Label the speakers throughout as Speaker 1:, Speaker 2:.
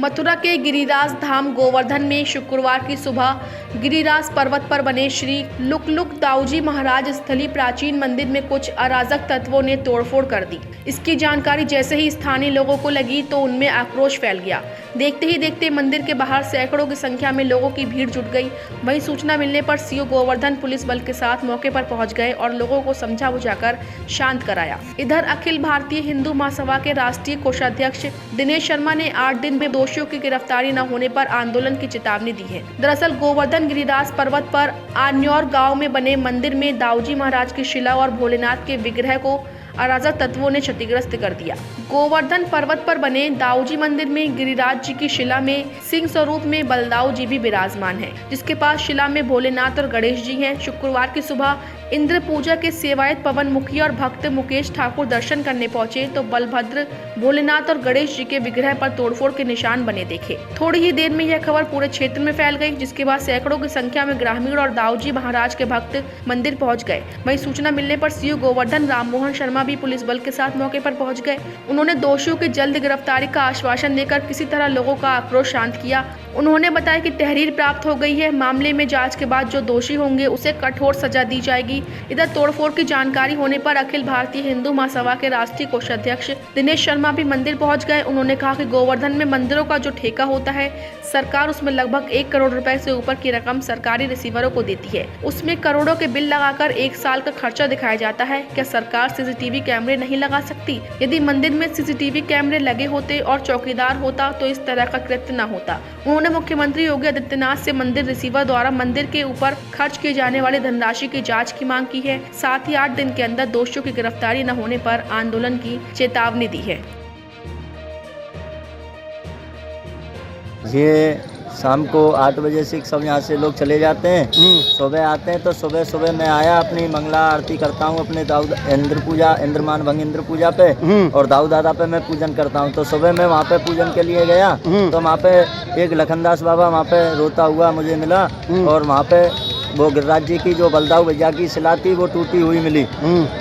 Speaker 1: मथुरा के गिरिराज धाम गोवर्धन में शुक्रवार की सुबह गिरिराज पर्वत पर बने श्री लुकलुक दाऊजी महाराज स्थली प्राचीन मंदिर में कुछ अराजक तत्वों ने तोड़फोड़ कर दी। इसकी जानकारी जैसे ही स्थानीय लोगों को लगी तो उनमें आक्रोश फैल गया। देखते ही देखते मंदिर के बाहर सैकड़ों की संख्या में लोगों की भीड़ जुट गई। वहीं सूचना मिलने पर सीओ गोवर्धन पुलिस बल के साथ मौके पर पहुंच गए और लोगों को समझा बुझाकर शांत कराया। इधर अखिल भारतीय हिंदू महासभा के राष्ट्रीय कोषाध्यक्ष दिनेश शर्मा ने 8 दिन में दोषियों की गिरफ्तारी न होने पर आंदोलन की चेतावनी दी है। दरअसल गोवर्धन गिरिराज पर्वत पर आन्योर गांव में बने मंदिर में दाऊजी महाराज की शिला और भोलेनाथ के विग्रह को अराजक तत्वों ने क्षतिग्रस्त कर दिया। गोवर्धन पर्वत पर बने दाऊजी मंदिर में गिरिराज जी की शिला में सिंह स्वरूप में बलदाऊ जी भी विराजमान हैं, जिसके पास शिला में भोलेनाथ और गणेश जी हैं। शुक्रवार की सुबह इंद्र पूजा के सेवायत पवन मुखी और भक्त मुकेश ठाकुर दर्शन करने पहुंचे तो बलभद्र, भोलेनाथ और गणेश जी के विग्रह पर तोड़फोड़ के निशान बने देखे। थोड़ी ही देर में यह खबर पूरे क्षेत्र में फैल गई, जिसके बाद सैकड़ों की संख्या में ग्रामीण और दाऊजी महाराज के भक्त मंदिर पहुंच गए। वहीं सूचना मिलने पर सीओ गोवर्धन राममोहन शर्मा भी पुलिस बल के साथ मौके पर पहुंच गए। उन्होंने दोषियों की जल्द गिरफ्तारी का आश्वासन देकर किसी तरह लोगों का आक्रोश शांत किया। उन्होंने बताया कि तहरीर प्राप्त हो गई है, मामले में जांच के बाद जो दोषी होंगे उसे कठोर सजा दी जाएगी। इधर तोड़फोड़ की जानकारी होने पर अखिल भारतीय हिंदू महासभा के राष्ट्रीय कोषाध्यक्ष दिनेश शर्मा भी मंदिर पहुंच गए। उन्होंने कहा कि गोवर्धन में मंदिरों का जो ठेका होता है, सरकार उसमें लगभग 1 करोड़ रुपए से ऊपर की रकम सरकारी रिसीवरों को देती है। उसमें करोड़ों के बिल लगाकर 1 साल का खर्चा दिखाया जाता है। क्या सरकार सीसीटीवी कैमरे नहीं लगा सकती? यदि मंदिर में सीसीटीवी कैमरे लगे होते और चौकीदार होता तो इस तरह का कृत्य न होता। उन्होंने मुख्यमंत्री योगी आदित्यनाथ से मंदिर रिसीवर द्वारा मंदिर के ऊपर खर्च किए जाने वाली धनराशि की जांच की मांग की है। साथ ही 8 दिन के अंदर दोषियों की गिरफ्तारी न होने पर आंदोलन की चेतावनी दी है।
Speaker 2: ये शाम को 8 बजे से सब यहाँ से लोग चले जाते हैं। सुबह आते हैं तो सुबह मैं आया, अपनी मंगला आरती करता हूँ अपने दाऊद इंद्रमान भंग इंद्र पूजा पे और दाऊ दादा पे मैं पूजन करता हूँ। तो सुबह मैं वहाँ पे पूजन के लिए गया तो वहाँ पे एक लखनदास बाबा वहाँ पे रोता हुआ मुझे मिला और वहाँ पे वो गिरिराज जी की जो बलदाऊ भैया की शिला थी वो टूटी हुई मिली।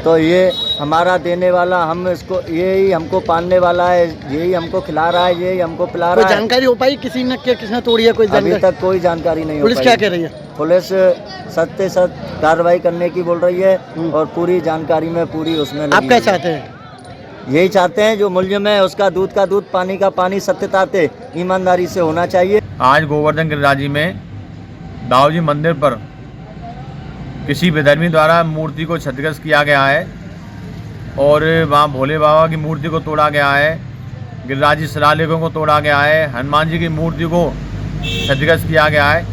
Speaker 2: तो ये हमारा देने वाला, हम इसको यही हमको पालने वाला है, यही हमको खिला रहा है, यही हमको पिला रहा है।
Speaker 3: कोई जानकारी हो पाई किसने तोड़ी है? कोई
Speaker 2: अभी तक कोई जानकारी नहीं हो पाई।
Speaker 3: पुलिस क्या कह रही है?
Speaker 2: पुलिस सत्य सत्य कार्रवाई करने की बोल रही है और पूरी जानकारी में पूरी उसमें
Speaker 3: आप क्या चाहते हैं?
Speaker 2: यही चाहते हैं जो मुल्जिम है उसका दूध का दूध, पानी का पानी, सत्यता से ईमानदारी से होना चाहिए।
Speaker 4: आज गोवर्धन गिरिराज जी में दाऊजी मंदिर पर किसी बेधर्मी द्वारा मूर्ति को क्षतिग्रस्त किया गया है और वहाँ भोले बाबा की मूर्ति को तोड़ा गया है, गिरिराज जी शिलालेखों को तोड़ा गया है, हनुमान जी की मूर्ति को क्षतिग्रस्त किया गया है।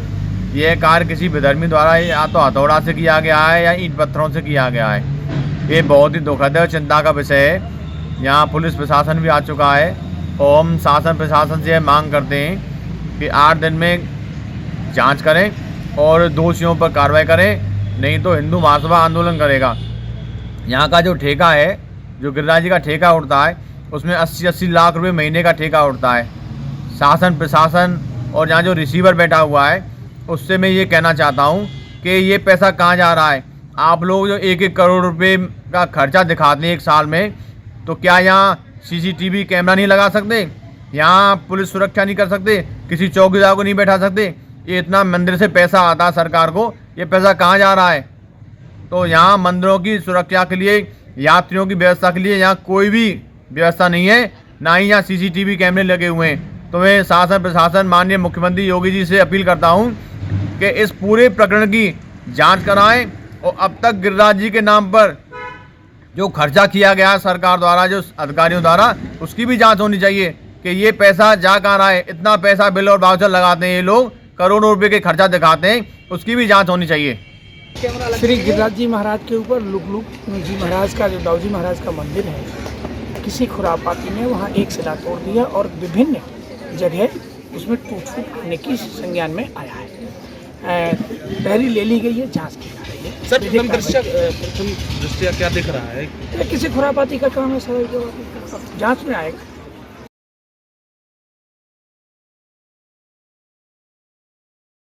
Speaker 4: यह कार्य किसी बेधर्मी द्वारा या तो हथौड़ा से किया गया है या ईंट पत्थरों से किया गया है। ये बहुत ही दुखद और चिंता का विषय है। यहाँ पुलिस प्रशासन भी आ चुका है और हम शासन प्रशासन से मांग करते हैं कि 8 दिन में जाँच करें और दोषियों पर कार्रवाई करें, नहीं तो हिंदू महासभा आंदोलन करेगा। यहाँ का जो ठेका है, जो गिरिराज जी का ठेका उठता है, उसमें 80-80 लाख रुपए महीने का ठेका उठता है। शासन प्रशासन और यहाँ जो रिसीवर बैठा हुआ है उससे मैं ये कहना चाहता हूँ कि ये पैसा कहाँ जा रहा है। आप लोग जो 1-1 करोड़ रुपए का खर्चा दिखाते हैं 1 साल में, तो क्या यहाँ CCTV कैमरा नहीं लगा सकते? यहाँ पुलिस सुरक्षा नहीं कर सकते? किसी चौकीदार को नहीं बैठा सकते? ये इतना मंदिर से पैसा आता है सरकार को, ये पैसा कहाँ जा रहा है? तो यहाँ मंदिरों की सुरक्षा के लिए, यात्रियों की व्यवस्था के लिए यहाँ कोई भी व्यवस्था नहीं है, ना ही यहाँ CCTV कैमरे लगे हुए हैं। तो मैं शासन प्रशासन माननीय मुख्यमंत्री योगी जी से अपील करता हूँ कि इस पूरे प्रकरण की जांच कराएं और अब तक गिरिराज जी के नाम पर जो खर्चा किया गया सरकार द्वारा, जो अधिकारियों द्वारा, उसकी भी जाँच होनी चाहिए कि ये पैसा जा कहाँ रहा है। इतना पैसा बिल और वाउचर लगाते हैं ये लोग, करोड़ों रुपए के खर्चा दिखाते हैं, उसकी भी जांच होनी चाहिए।
Speaker 5: श्री गिरिराज जी महाराज के ऊपर लुकलुक जी महाराज का, जो दाऊजी महाराज का मंदिर है, किसी खुरापाती ने वहाँ एक शिला तोड़ दिया और विभिन्न जगह उसमें टूट-फूट होने की संज्ञान में आया है। तहरीर ले ली गई है, जांच की जा रही है।
Speaker 6: सर प्रथम दृष्टया क्या दिख रहा है?
Speaker 5: किसी खुरापाती का काम है सर, जो जांच में आएगा।